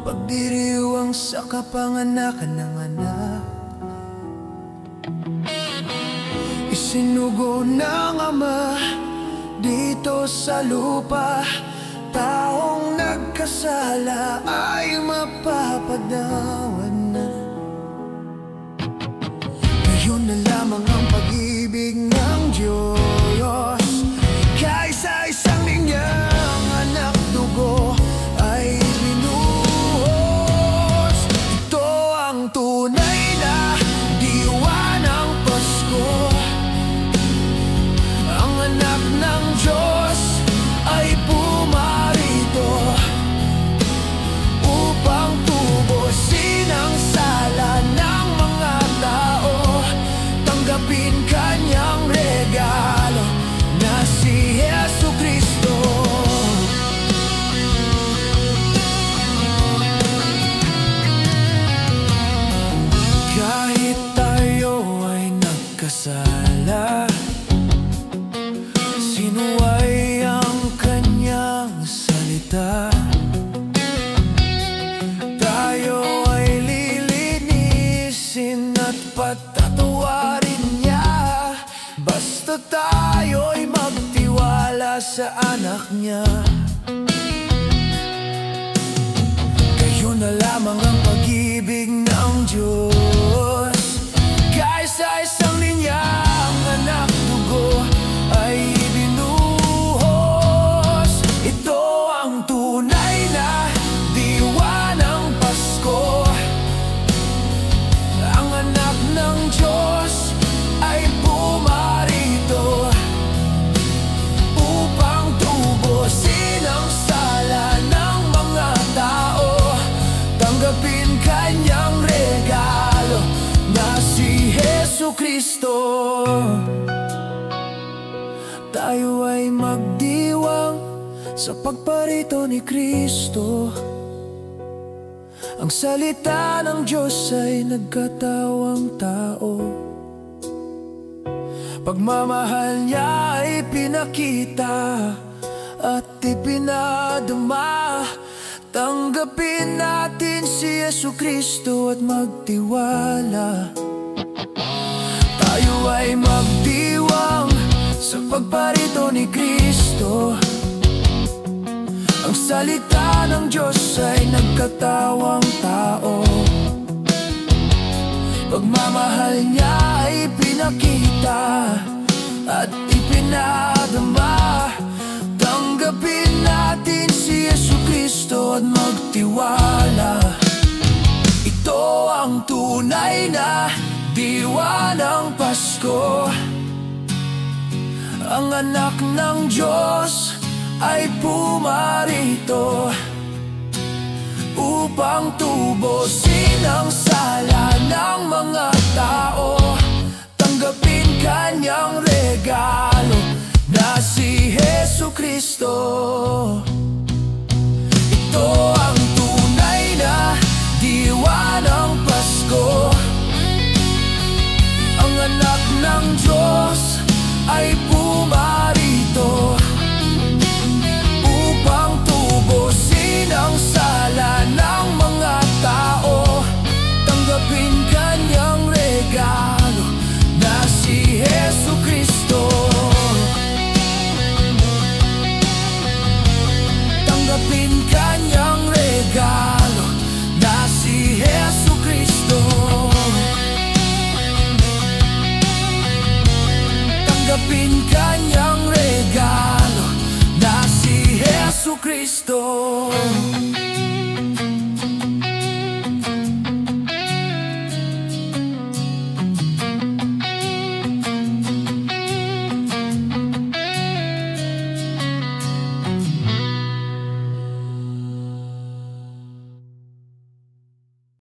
pagdiriwang sa kapanganakan ng anak. Isinugo ng Ama dito sa lupa, taong nagkasala ay mapapatawad na. Ngayon na lamang ang pag-ibig ng Diyos, kaysa isang ninyang anak dugo ay binuhos. Ito ang tunay na diwa ng Pasko. Ang anak ng Diyos ay pumarito upang tubusin ang sala ng mga tao, tanggapin kanyang regalo na si Jesucristo. Kahit tayo ay nagkasala, sinuway ang kanyang salita. Tayo ay lilinisin at patatawarin niya, basta tayo'y magtiwala sa anak niya. Kayo na lamang ang pag-ibig ng Diyos, kaysa isang ninyang anak dugo ay binuhos. Ito ang tunay na diwa ng Pasko. Ang anak ng Diyos ay pumarito upang tubusin ang sala ng mga tao, tanggapin kanyang regalo na si Jesucristo. Tayo ay magdiwang sa pagparito ni Kristo. Ang salita ng Diyos ay nagkatawang tao. Pagmamahal niya ay pinakita at ipinadama. Tanggapin natin si Jesucristo at magtiwala. Tayo ay magdiwang sa pagparito ni Kristo. Ang salita ng Diyos ay nagkatawang tao. Pagmamahal niya ay pinakita at ipinadama. Tanggapin natin si Jesucristo at magtiwala. Ito ang tunay na diwa ng Pasko. Ang anak ng Diyos ay pumarito upang tubusin ang sala ng mga tao, tanggapin kanyang regalo na si Jesucristo. Ito